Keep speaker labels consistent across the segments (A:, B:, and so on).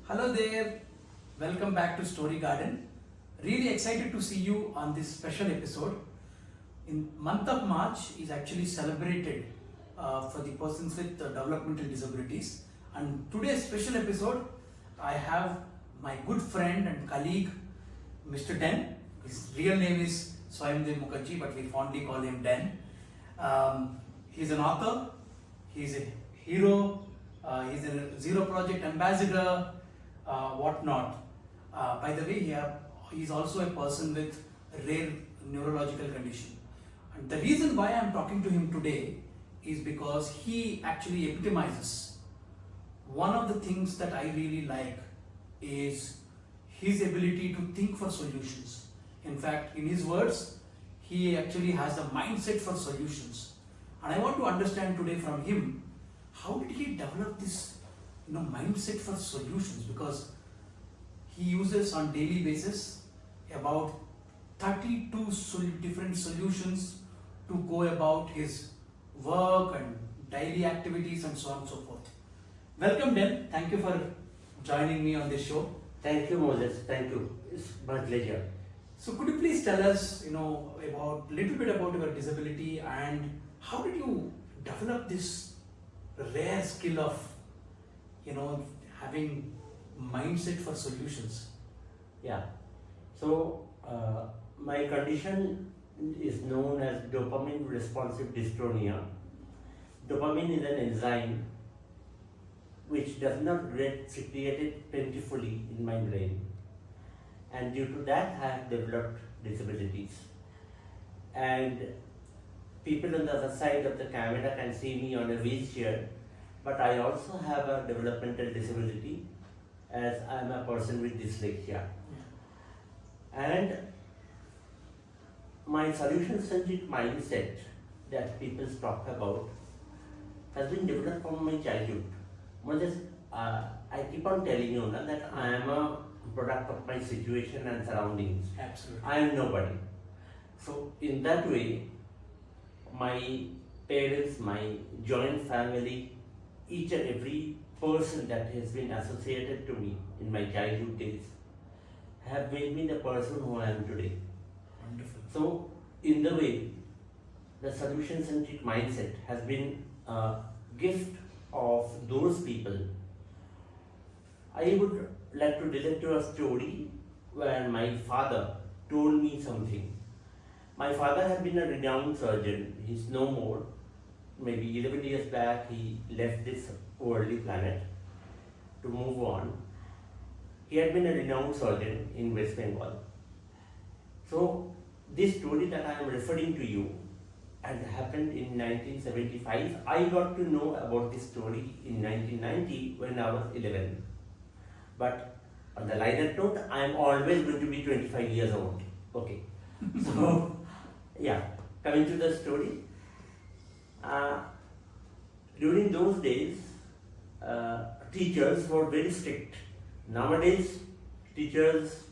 A: Hello there, welcome back to Story Garden. Really excited to see you on this special episode. In month of March is actually celebrated for the persons with developmental disabilities, and today's special episode I have my good friend and colleague Mr. Den. His real name is Sayomdeb Mukhejee, but we fondly call him Den. He's an author, he's a hero, he's a Zero Project ambassador, whatnot. By the way, he's also a person with a rare neurological condition. And the reason why I'm talking to him today is because he actually epitomizes one of the things that I really like is his ability to think for solutions. In fact, in his words, he actually has a mindset for solutions. And I want to understand today from him, how did he develop this mindset for solutions? Because he uses on daily basis about 32 different solutions to go about his work and daily activities and so on and so forth. Welcome, Den. Thank you for joining me on this show.
B: Thank you, Moses. Thank you. It's my pleasure.
A: So could you please tell us, about little bit about your disability and how did you develop this rare skill of, having mindset for solutions?
B: Yeah. So, my condition is known as dopamine responsive dystonia. Dopamine is an enzyme which does not get secreted plentifully in my brain, and due to that I have developed disabilities. And people on the other side of the camera can see me on a wheelchair, but I also have a developmental disability as I am a person with dyslexia. And my solution-centric mindset that people talk about has been developed from my childhood. I keep on telling you that I am a product of my situation and surroundings.
A: Absolutely.
B: I am nobody. So in that way, my parents, my joint family, each and every person that has been associated to me in my childhood days have made me the person who I am today.
A: Wonderful.
B: So in the way, the solution-centric mindset has been a gift of those people. I would like to relate to a story where my father told me something. My father had been a renowned surgeon. He's no more. Maybe 11 years back, he left this worldly planet to move on. He had been a renowned surgeon in West Bengal. So, this story that I am referring to you and happened in 1975. I got to know about this story in 1990 when I was 11. But on the lighter note, I am always going to be 25 years old. Okay. So, yeah, coming to the story. During those days, teachers were very strict. Nowadays, teachers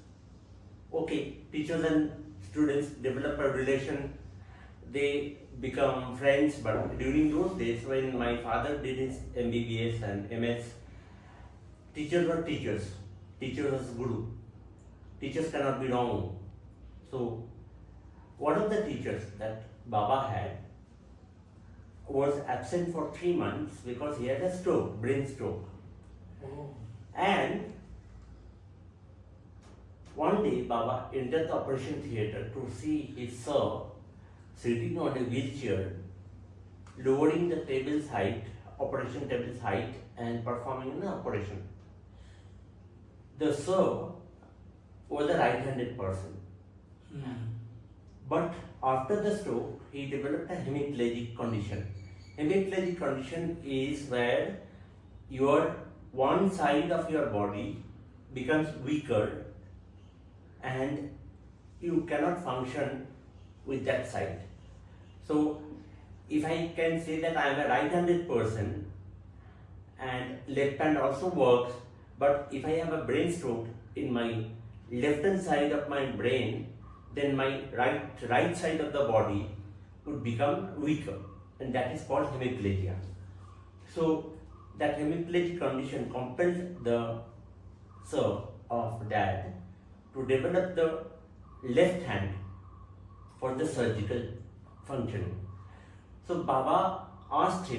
B: and students develop a relation, they become friends, but during those days when my father did his MBBS and MS, teachers were teachers. Teachers was guru. Teachers cannot be wrong. So, one of the teachers that Baba had was absent for 3 months because he had a stroke, brain stroke.
A: Oh.
B: And one day Baba entered the operation theatre to see his sir sitting on a wheelchair, lowering the table's height, operation table's height, and performing an operation. The sir was a right-handed person. But after the stroke, he developed a hemiplegic condition. Hemiplegic condition is where your one side of your body becomes weaker and you cannot function with that side. So, if I can say that I am a right-handed person and left hand also works, but if I have a brain stroke in my left-hand side of my brain, then my right side of the body would become weaker, and that is called hemiplegia. So that hemiplegic condition compels the sir of dad to develop the left hand for the surgical functioning. So Baba asked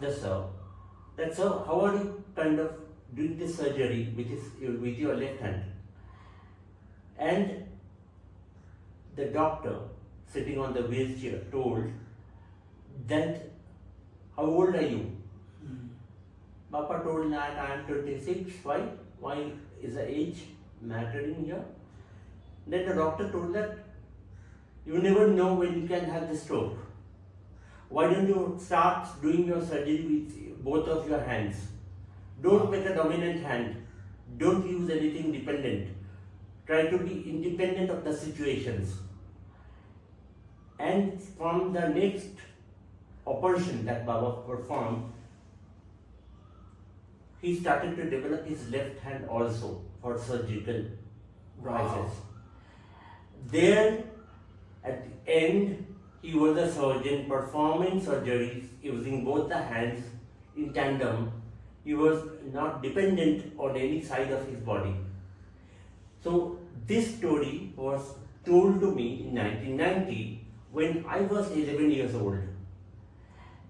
B: the sir that, sir, how are you kind of doing this surgery with your left hand? And the doctor sitting on the wheelchair told that, how old are you? Papa told that I am 26. Why? Why is the age mattering here? Then the doctor told that you never know when you can have the stroke. Why don't you start doing your surgery with both of your hands? Don't make a dominant hand. Don't use anything dependent. Try to be independent of the situations. And from the next operation that Baba performed, he started to develop his left hand also for surgical process. Then at the end, he was a surgeon performing surgeries using both the hands in tandem. He was not dependent on any side of his body. So this story was told to me in 1990 when I was 11 years old.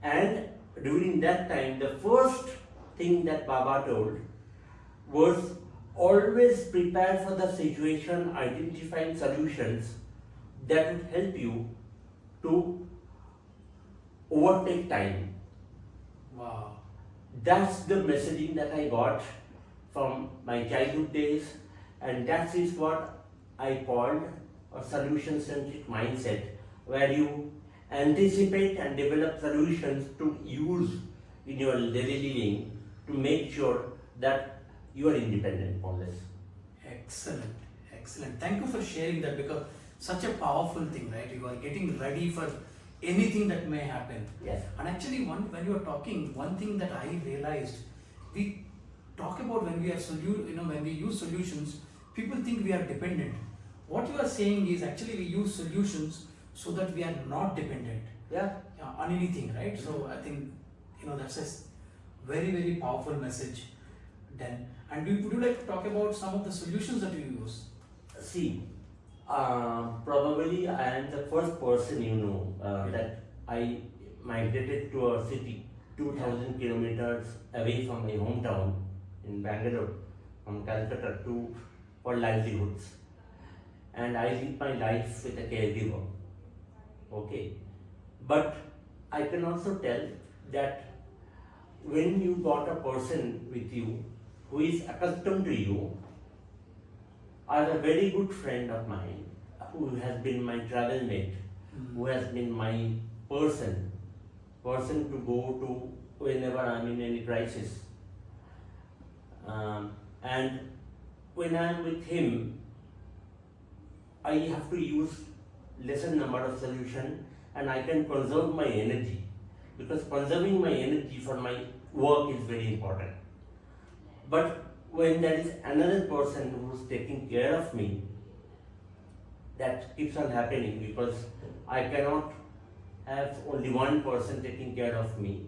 B: And during that time, the first thing that Baba told was always prepare for the situation, identifying solutions that would help you to overtake time.
A: Wow.
B: That's the messaging that I got from my childhood days, and that is what I called a solution-centric mindset, where you anticipate and develop solutions to use in your daily living to make sure that you are independent on this.
A: Excellent, excellent. Thank you for sharing that, because such a powerful thing, right? You are getting ready for anything that may happen.
B: Yes.
A: And actually, when you are talking, one thing that I realized, we talk about when we are when we use solutions, people think we are dependent. What you are saying is actually we use solutions so that we are not dependent.
B: Yeah.
A: On anything, right? So I think that's a very, very powerful message. Then, and would you like to talk about some of the solutions that you use?
B: See, probably I am the first person that I migrated to a city 2000 kilometers away from my hometown in Bangalore, from Calcutta for livelihoods. And I live my life with a caregiver. Okay. But I can also tell that when you got a person with you who is accustomed to you, I have a very good friend of mine who has been my travel mate, who has been my person to go to whenever I'm in any crisis. And when I'm with him, I have to use lesser number of solution, and I can conserve my energy, because conserving my energy for my work is very important. But when there is another person who's taking care of me, that keeps on happening, because I cannot have only one person taking care of me.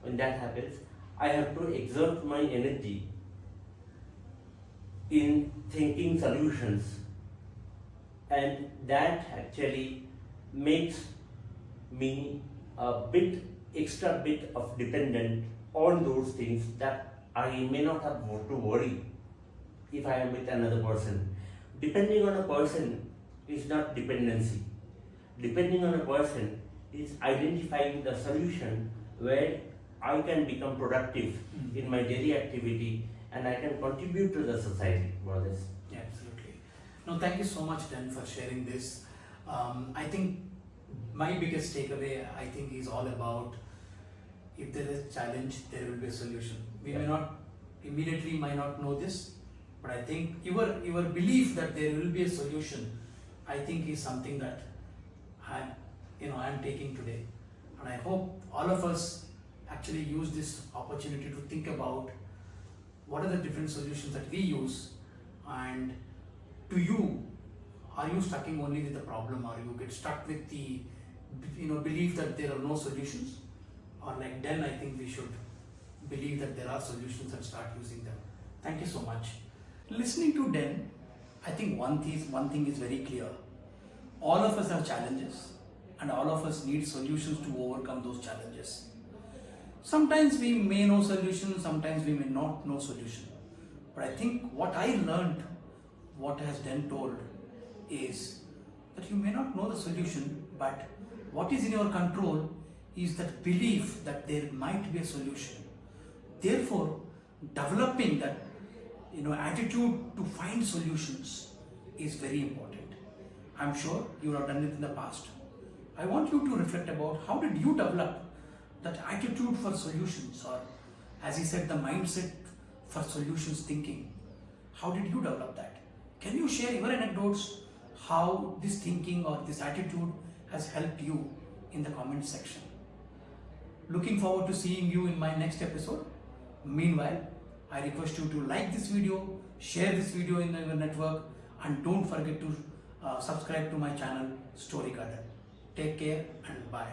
B: When that happens, I have to exert my energy in thinking solutions, and that actually makes me a extra bit of dependent on those things that I may not have to worry if I am with another person. Depending on a person is not dependency. Depending on a person is identifying the solution where I can become productive in my daily activity, and I can contribute to the society for this.
A: Yeah, absolutely. No, thank you so much, Dan, for sharing this. I think my biggest takeaway, is all about, if there is a challenge, there will be a solution. We may not immediately might not know this, but I think your belief that there will be a solution, I think, is something that I'm taking today, and I hope all of us actually use this opportunity to think about what are the different solutions that we use. And to you, are you stuck only with the problem, or you get stuck with the belief that there are no solutions? Or like then, I think we should believe that there are solutions and start using them. Thank you so much. Listening to Den, I think one thing is very clear. All of us have challenges, and all of us need solutions to overcome those challenges. Sometimes we may know solution, sometimes we may not know solution. But I think what I learned, what has Den told, is that you may not know the solution, but what is in your control is that belief that there might be a solution. Therefore, developing that attitude to find solutions is very important. I'm sure you have done it in the past. I want you to reflect about how did you develop that attitude for solutions, or as he said, the mindset for solutions thinking. How did you develop that? Can you share your anecdotes how this thinking or this attitude has helped you in the comment section? Looking forward to seeing you in my next episode. Meanwhile, I request you to like this video, share this video in your network, and don't forget to subscribe to my channel Story Garden. Take care and bye.